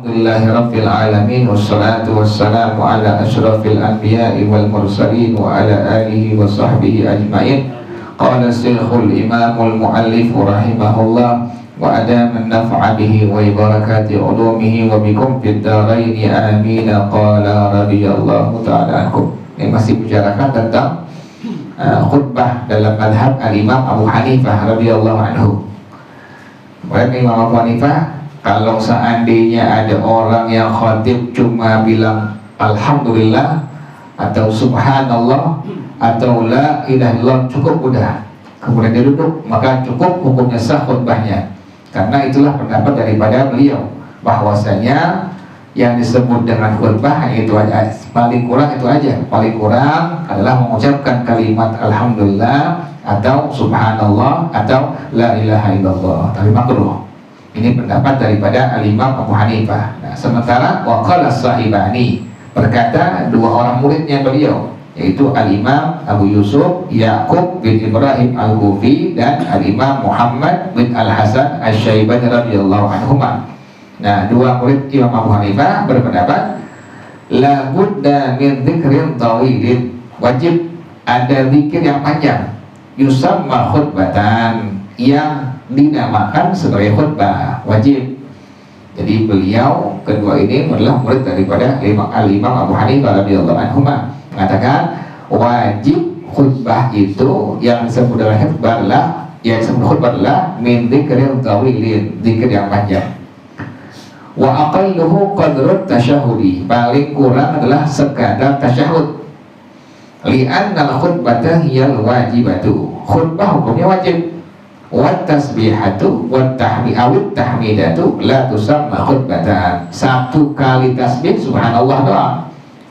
Alhamdulillahirabbil alamin wassalatu wassalamu ala asyrafil anbiya'i wal mursalin wa ala alihi wa sahbihi ajmain. Qala Syekhul Imamul Muallif rahimahullah wa adama an-naf'a bihi wa barakati ulumihi wa bikum fid dharain amin. Qala radhiyallahu ta'ala anhu. Ini masih bicarakan tentang khutbah dalam madhab al-Imam Abu Hanifah radhiyallahu anhu. Imam Abu Hanifah, kalau seandainya ada orang yang khatib cuma bilang alhamdulillah atau subhanallah atau la ilaha illallah, cukup udah, kemudian dia duduk, maka cukup hukumnya sah khutbahnya. Karena itulah pendapat daripada beliau, bahwasanya yang disebut dengan khutbah itu aja, paling kurang itu aja, paling kurang adalah mengucapkan kalimat alhamdulillah atau subhanallah atau la ilaha illallah, tapi makruh. Ini pendapat daripada al-Imam Abu Hanifah. Nah, sementara waqala sahibani, berkata dua orang muridnya beliau, yaitu al-Imam Abu Yusuf Yaqub bin Ibrahim al-Kufi dan al-Imam Muhammad bin al-Hasan al-Syaibani radhiyallahu anhuma. Nah, dua murid Imam Abu Hanifah berpendapat la budda min dzikrin tawilin, wajib ada zikir yang panjang, yusamma khutbatan, yang dinamakan sebagai khutbah, wajib. Jadi beliau kedua ini adalah murid daripada al-Imam Abu Hanifah radhiyallahu anhu, mengatakan wajib khutbah itu yang disebut dengan khutbah adalah, yang disebut khutbah adalah min dzikrin tawilin, zikir yang panjang. Wa aqalluhu qadrut tasyahudi, paling kurang adalah sekadar tasyahud. Li'anna al-khutbata hiyal wajibatu, khutbah hukumnya wajib. Wat tasbihatu wat tahmid tahmidatu la tusamma khutbatan, satu kali tasbih subhanallah doang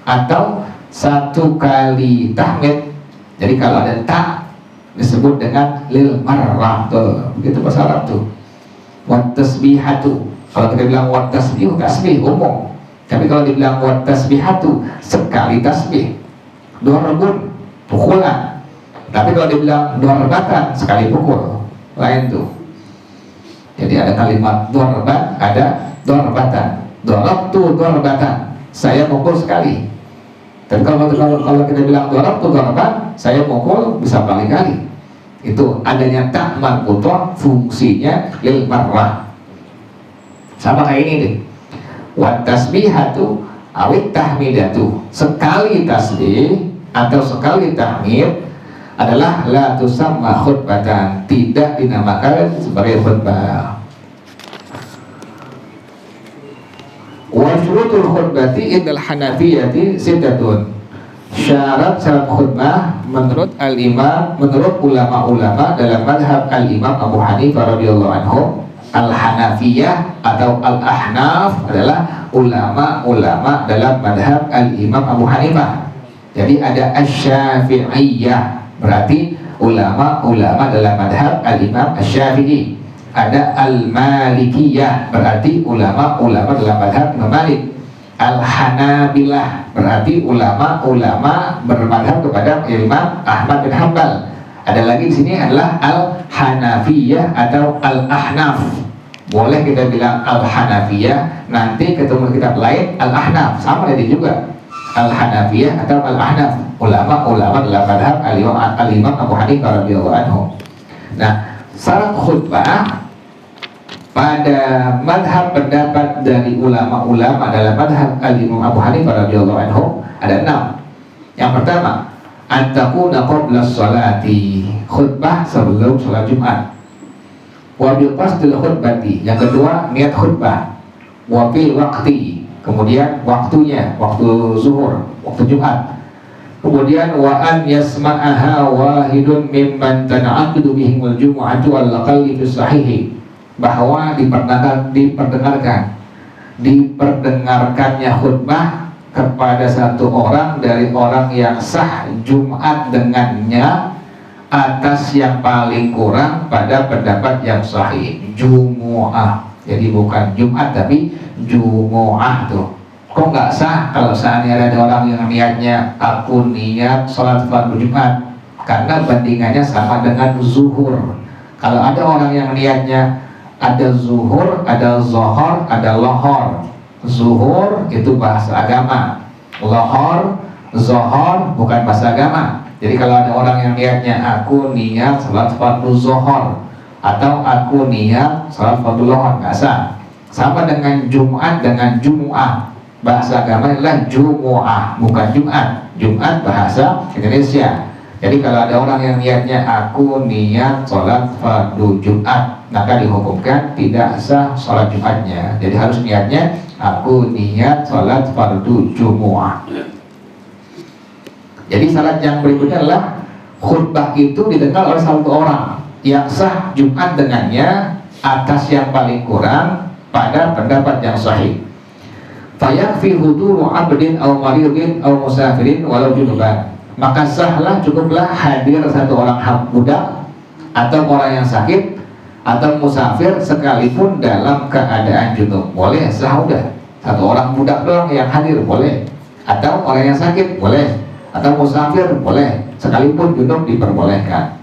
atau satu kali tahmid. Jadi kalau ada ta disebut dengan lil marrah, tuh begitu bahasa Arab tuh. Wat tasbihatu, kalau kita bilang wat tasbih, tasbih umum, tapi kalau dibilang wat tasbihatu, sekali tasbih. Darbun, pukulan. Tapi kalau dibilang darbatan, sekali pukul, lain tuh. Jadi ada kalimat dorban, ada dorbatan. Dorabtu dorbatan, saya mukul sekali. Tapi kalau kita bilang dorabtu dorban, saya mukul bisa berkali-kali. Itu adanya tak marbutoh, fungsinya lil marrah. Sama kayak ini deh. Wat tasbihatu awit tahmidatu, sekali tasbih atau sekali tahmid adalah la tusamma khutbatan, tidak dinamakan sebagai khutbah. Wa syurutul khutbati indal hanafiyati sittatun, syarat khutbah menurut al-imam, menurut ulama-ulama dalam madhab al-Imam Abu Hanifah radhiyallahu anhu, al-Hanafiyah atau al-Ahnaf adalah ulama-ulama dalam madhab al-Imam Abu Hanifah. Jadi ada asy-Syafi'iyah, berarti ulama-ulama dalam madhab al-Imam asy-Syafi'i. Ada al-Malikiyah, berarti ulama-ulama dalam madhab Imam Malik. Al-Hanabilah, berarti ulama-ulama bermadhab kepada Imam Ahmad bin Hanbal. Ada lagi di sini adalah al-Hanafiyah atau al-Ahnaf. Boleh kita bilang al-Hanafiyah, nanti ketemu kitab lain al-Ahnaf, sama tadi juga. Al-Hanafiyah atau al-Ahnaf, ulama-ulama dalam madhab al-Imam Abu Hanifah radhiyallahu anhu. Nah, syarat khutbah pada madhab pendapat dari ulama-ulama dalam madhab al-Imam Abu Hanifah radhiyallahu anhu ada 6. Yang pertama, antakuna qabla sholati, khutbah sebelum sholat Jumat. Wa bil qasdil khutbati, yang kedua niat khutbah. Wa fil waqti, kemudian waktunya, waktu zuhur, waktu Jumat. Kemudian wa an yasma'aha wahidun mimman tan'aqidu bihimul jumu'atu al-aqalli fi sahihi, bahwa diperdengarkannya khutbah kepada satu orang dari orang yang sah Jumat dengannya atas yang paling kurang pada pendapat yang sahih, Jumu'ah. Jadi bukan Jumat tapi Jumu'ah tuh. Kok nggak sah kalau seandainya ada orang yang niatnya aku niat sholat fardu Jumat, karena bandingannya sama dengan zuhur. Kalau ada orang yang niatnya ada zuhur, ada zohor, ada lohor, zuhur itu bahasa agama, lohor, zohor bukan bahasa agama. Jadi kalau ada orang yang niatnya aku niat salat fardu zohor atau aku niat salat fardu lohor, nggak sah. Sama dengan Jumat dengan Jumu'ah, bahasa agama adalah Jumu'ah bukan Jumat. Jumat bahasa Indonesia. Jadi kalau ada orang yang niatnya aku niat sholat fardu Jumat, maka dihukumkan tidak sah sholat Jumatnya. Jadi harus niatnya aku niat sholat fardu Jumu'ah. Jadi syarat yang berikutnya adalah khutbah itu didengar oleh satu orang yang sah Jumat dengannya atas yang paling kurang pada pendapat yang sahih. Fayakfi huduru abdin aw maridin aw musafirin walau junuban. Maka sahlah cukuplah hadir satu orang budak atau orang yang sakit atau musafir sekalipun dalam keadaan junub. Boleh, sah udah. Satu orang budak doang yang hadir boleh, atau orang yang sakit boleh, atau musafir boleh, sekalipun junub diperbolehkan.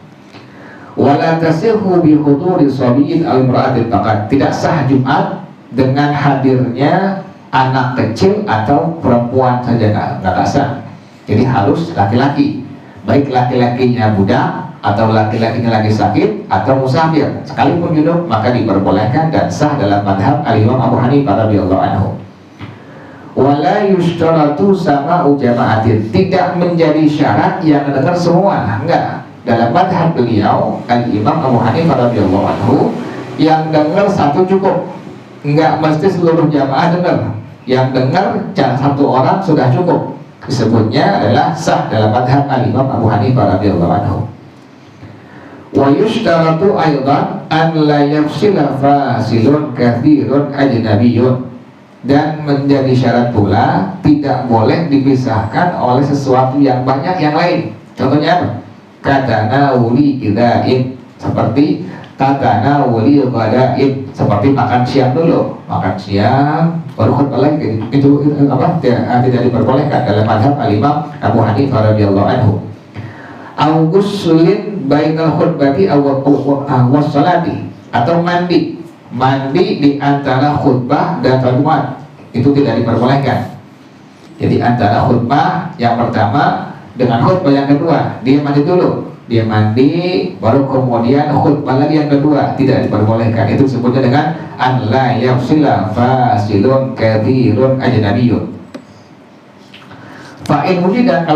Wala tasihhu bi huduri sabiyyin aw imra'atin faqat. Tidak sah Jumat dengan hadirnya anak kecil atau perempuan saja, nggak sah. Jadi harus laki-laki, baik laki-lakinya budak atau laki-lakinya lagi sakit atau musafir, sekalipun junub maka diperbolehkan dan sah dalam madhab al-Imam Abu Hanifah radhiyallahu anhu. Wala yushtaratu sama'u jama'atin. Tidak menjadi syarat yang dengar semua, enggak. Dalam madhab beliau al-Imam Abu Hanifah radhiyallahu anhu, yang dengar satu cukup, enggak mesti seluruh jamaah dengar. Yang dengar satu orang sudah cukup. Disebutnya adalah sah dalam madhab al-Imam Abu Hanifah radhiyallahu anhu. Wa yushtaratu aidan an la yafsila fasilun kathirun ajnabiyyun. Dan menjadi syarat pula tidak boleh dipisahkan oleh sesuatu yang banyak yang lain. Contohnya apa? Katana wuli idain, seperti katana wuli ghadain, seperti makan siang dulu, makan siang baru khutbah lagi. Itu apa? Tidak diperbolehkan dalam madhab al-Imam Abu Hanifah radhiyallahu anhu. Augusulin bainal khutbati wassalati, atau mandi di antara khutbah dan Jumat, itu tidak diperbolehkan. Jadi antara khutbah yang pertama dengan khutbah yang kedua, dia mandi dulu, dia mandi baru kemudian khutbah lagi yang kedua, tidak diperbolehkan. Itu disebutnya dengan an la yafsila fasilun kathirun ajnabiyyun. Fa'in wujida,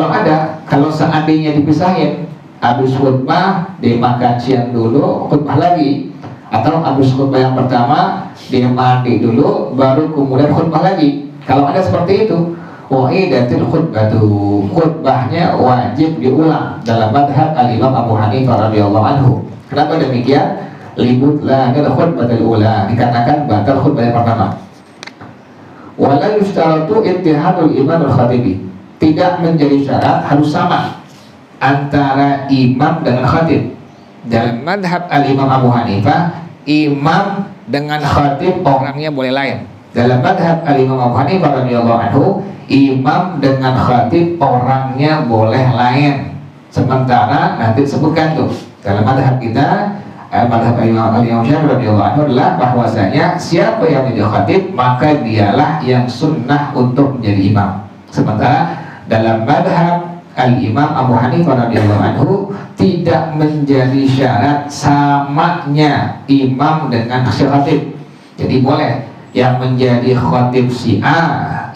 kalau seandainya dipisahin, habis khutbah dia makan siang dulu, khutbah lagi, atau habis khutbah yang pertama dia mandi dulu baru kemudian khutbah lagi. Kalau ada seperti itu, wa'idatul khutbatu, khutbahnya wajib diulang dalam madhab al-Imam Abu Hanifah radhiyallahu anhu. Kenapa demikian? Libut la khutbatul ula, dikarenakan batal khutbah yang pertama. Wala yustaratu ittihadul imam al-khatibi. Tidak menjadi syarat harus sama antara imam dengan khatib. Dalam madhab al-Imam Abu Hanifah, imam dengan khatib orangnya boleh lain. Dalam madhab al-Imam Abu Hanifah radhiyallahu anhu, imam dengan khatib orangnya boleh lain. Sementara nanti sebutkan tuh dalam madhab kita, madhab al-Imam Syafi'i radhiyallahu anhu adalah bahwasanya siapa yang menjadi khatib maka dialah yang sunnah untuk menjadi imam. Sementara dalam madhab al-Imam Abu Hanifah radhiyallahu anhu tidak menjadi syarat samanya imam dengan si khatib. Jadi boleh yang menjadi khatib si A,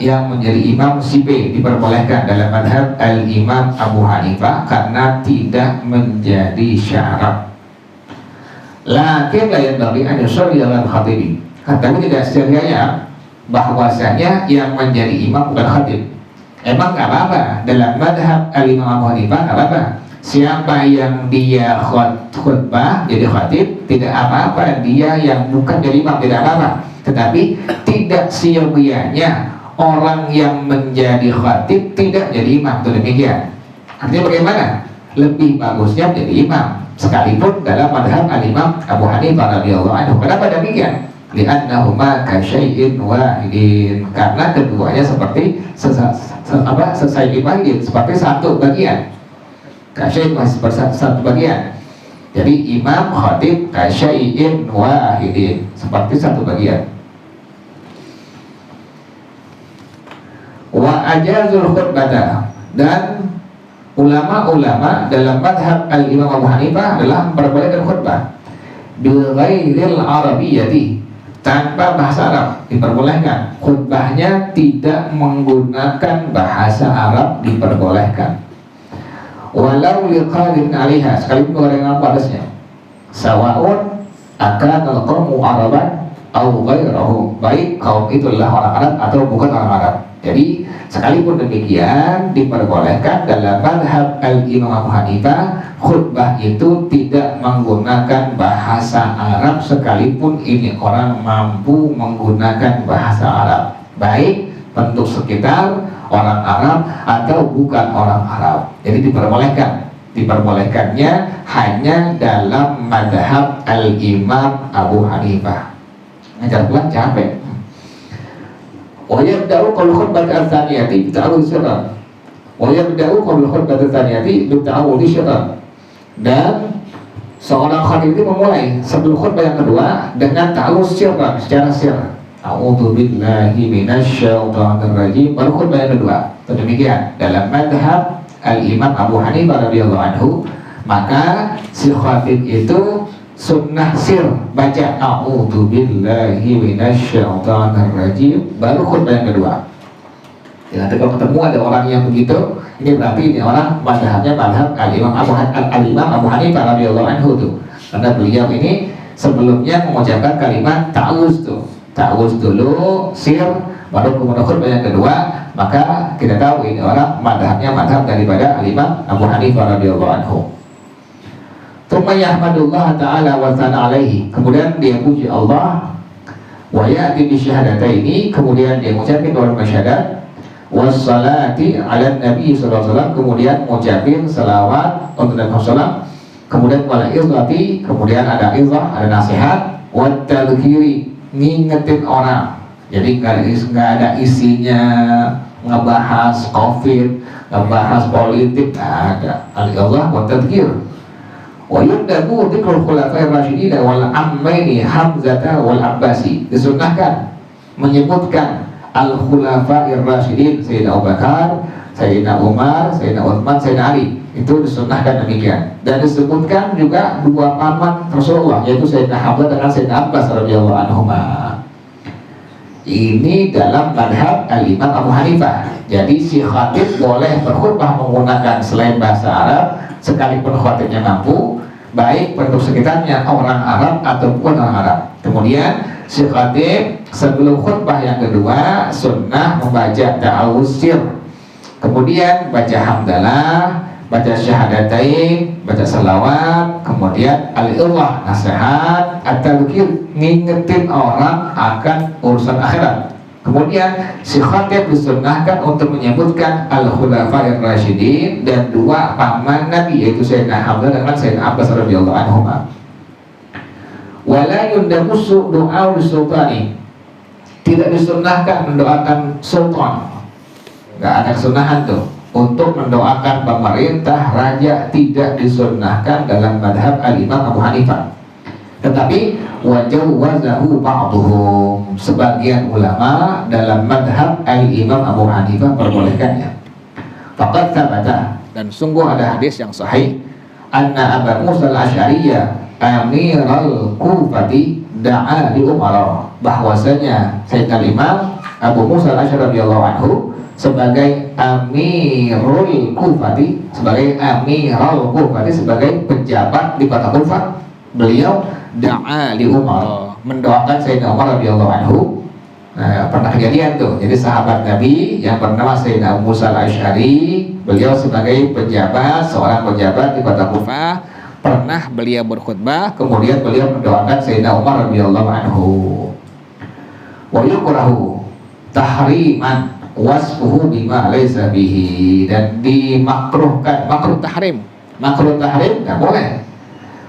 yang menjadi imam si B, diperbolehkan dalam madhab al-Imam Abu Hanifah karena tidak menjadi syarat. Lakin la yanbaghi an yusalli ala al-khatibi. Tapi tidak setianya bahwasanya yang menjadi imam bukan khatib. Emang nggak apa-apa dalam madhab al-Imam Abu Hanifah, nggak apa-apa. Siapa yang dia khutbah jadi khatib, tidak apa-apa. Dia yang bukan jadi imam, tidak apa-apa. Tetapi tidak siogianya orang yang menjadi khatib tidak jadi imam, itu demikian. Artinya bagaimana? Lebih bagusnya menjadi imam, sekalipun dalam madhab al-Imam Abu Hanifah radhiyallahu anhu. Kenapa demikian? Li'annahuma kasyai'in wahidin, karena keduanya seperti sesaji wahidin, seperti satu bagian. Kasyai'in seperti satu bagian. Jadi imam khatib kasyai'in wahidin, seperti satu bagian. Wa ajazul khutbata, dan ulama-ulama dalam madhab al-Imam Abu Hanifah adalah memperbolehkan khutbah bil ghairil arabiyyati, tanpa bahasa Arab diperbolehkan. Khutbahnya tidak menggunakan bahasa Arab diperbolehkan. Walau liqalin 'alaiha, sekalipun orang yang padasnya. Sawaun akan al-qawmu araban au ghairahu, baik kaum itu adalah orang Arab atau bukan orang Arab. Jadi sekalipun demikian diperbolehkan dalam madhab al-Imam Abu Hanifah khutbah itu tidak menggunakan bahasa Arab sekalipun ini orang mampu menggunakan bahasa Arab, baik penduduk sekitar orang Arab atau bukan orang Arab. Jadi diperbolehkannya hanya dalam madhab al-Imam Abu Hanifah. Ngajar pulang capek. Wa yabda'u qabla khutbati ats-tsaniyati bita'awudz syarran. Wa yabda'u qabla khutbati ats-tsaniyati bita'awudz syarran. Dan seorang khatib itu memulai sebelum khutbah yang kedua dengan ta'awudz syarran, secara sir. A'udzu billahi minasyaitonir rajim, baru khutbah yang kedua. Demikian dalam madhab al-Imam Abu Hanifah radhiyallahu anhu, maka si khatib itu sunnah sir, baca a'udzu billahi minasyaitonir rajim, baru khutbah yang kedua. Ya, kalau ketemu ada orang yang begitu, ini berarti ini orang madhabnya madhab al-Imam Abu Hanifah radhiyallahu anhu tuh. Karena beliau ini sebelumnya mengucapkan kalimat ta'awuz tuh. Ta'awuz dulu sir, baru kemudian khutbah yang kedua, maka kita tahu ini orang madhabnya madhab daripada al-Imam Abu Hanifah radhiyallahu anhu. Tsumma yahmadullah ta'ala wa sana alaihi, kemudian dia puji Allah, wa ya'ti bi syahadataini, kemudian dia mengucapkan dua syahadat, wassalati ala nabi sallallahu alaihi wasallam, kemudian mengucapkan salawat untuk Nabi sallallahu, kemudian wala izati, kemudian ada izah, ada nasihat, wa tadhkiri, ngingetin orang. Jadi nggak ada isinya ngebahas covid, ngebahas politik, nggak ada. Al-izah wa tadhkir. Wa yundabu dzikrul khulafa'ir rasyidin wal ammaini Hamzah wal Abbasi, disunnahkan menyebutkan al-khulafa'ir rasyidin, Sayyidina Abu Bakar, Sayyidina Umar, Sayyidina Utsman, Sayyidina Ali, itu disunnahkan demikian. Dan disebutkan juga dua paman Rasulullah, yaitu Sayyidina Hamzah dengan Sayyidina Abbas radhiyallahu anhuma. Ini dalam madhab al-Imam Abu Hanifah. Jadi si khatib boleh berkhutbah menggunakan selain bahasa Arab sekalipun khatibnya mampu, baik penduduk sekitarnya orang Arab ataupun orang Arab. Kemudian si khatib sebelum khutbah yang kedua sunnah membaca ta'awuz sir, kemudian baca hamdalah, baca syahadatain, baca salawat, kemudian al-ilah, nasihat, at-tadhkir, ngingetin orang akan urusan akhirat. Kemudian si khatib disunnahkan untuk menyebutkan al-khulafa'ir rasyidin dan dua paman Nabi, yaitu Sayyidina Hamzah dengan Sayyidina Abbas radhiyallahu anhuma. Wala yundamusu doa sultani, tidak disunnahkan mendoakan sultan, nggak ada kesunahan tuh untuk mendoakan pemerintah, raja, tidak disunnahkan dalam madhab al-Imam Abu Hanifah. Tetapi wajawazahu ba'duhum, sebagian ulama dalam madhab al-Imam Abu Hanifah perbolehkannya. Faqad thabata, dan sungguh ada hadis yang sahih, anna Abu Musa al-Asy'ariyah amiral Kufati da'a li Umar, bahwasanya Sayyidina Imam Abu Musa al-Asy'ari radhiyallahu anhu sebagai amirul Kufati, sebagai pejabat di kota Kufah, beliau da'a li Umar, mendoakan Sayyidina Umar radhiyallahu anhu. Nah, pernah kejadian tuh. Jadi sahabat Nabi yang bernama Sayyidina Musa al-Asy'ari, beliau sebagai pejabat, seorang pejabat di kota Kufah, pernah beliau berkhutbah, kemudian beliau mendoakan Sayyidina Umar radhiyallahu anhu. Wa yukrahu tahriman wasfuhu bima laysa bihi, dan dimakruhkan, makruh tahrim nggak boleh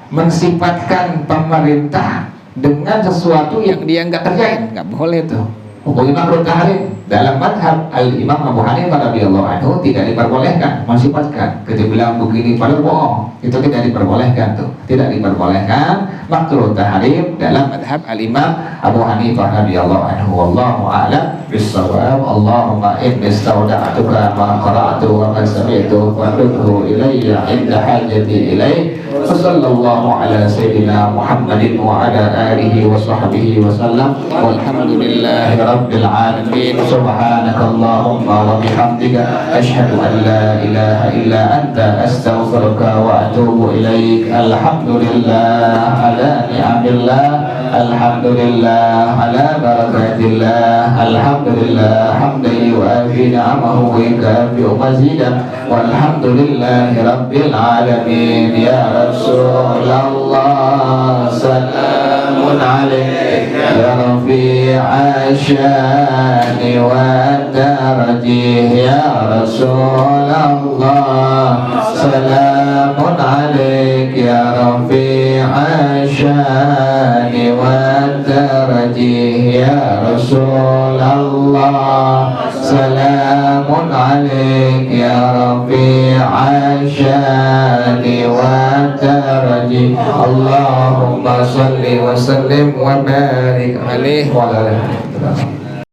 mensifatkan pemerintah dengan sesuatu yang dia nggak kerjain, nggak boleh tuh. Hukumnya makruh tahrim dalam madhab Al-Imam Abu Hanifah radhiyallahu anhu tidak diperbolehkan mensifatkan. Ketika bilang begini padahal bohong, itu tidak diperbolehkan tuh, tidak diperbolehkan makruh tahrim dalam madhab Al-Imam Abu Hanifah radhiyallahu anhu. Wallahu a'lam bis-shawab. Allahumma inni istawda'tuka ma qara'tu wa ma sami'tu fardhu ilayya 'inda hajati ilayhi. Sallallahu ala sayyidina Muhammadin wa ala alihi wa sahbihi wa sallam. Walhamdulillahi rabbil alamin. Subhanakallahumma wa bihamdika asyhadu an la ilaha illa anta astaghfiruka wa atubu ilaik. Alhamdulillah ala ni'amillah, alhamdulillah ala barakatillah, alhamdulillah hamdan yu'afi ni'amahu wa yukafi'u mazidah. Walhamdulillahi rabbil alamin. Ya Rasulullah salamun alaika ya rafi'a syani wa darajih. Ya Rasulullah salamun alaika ya rafi'a syani wa darajih. Ya Rasulullah salamun alaika ya rafi'a syani wa darajih. Allahumma salli wa sallim wa barik alaihi wa ala alihi.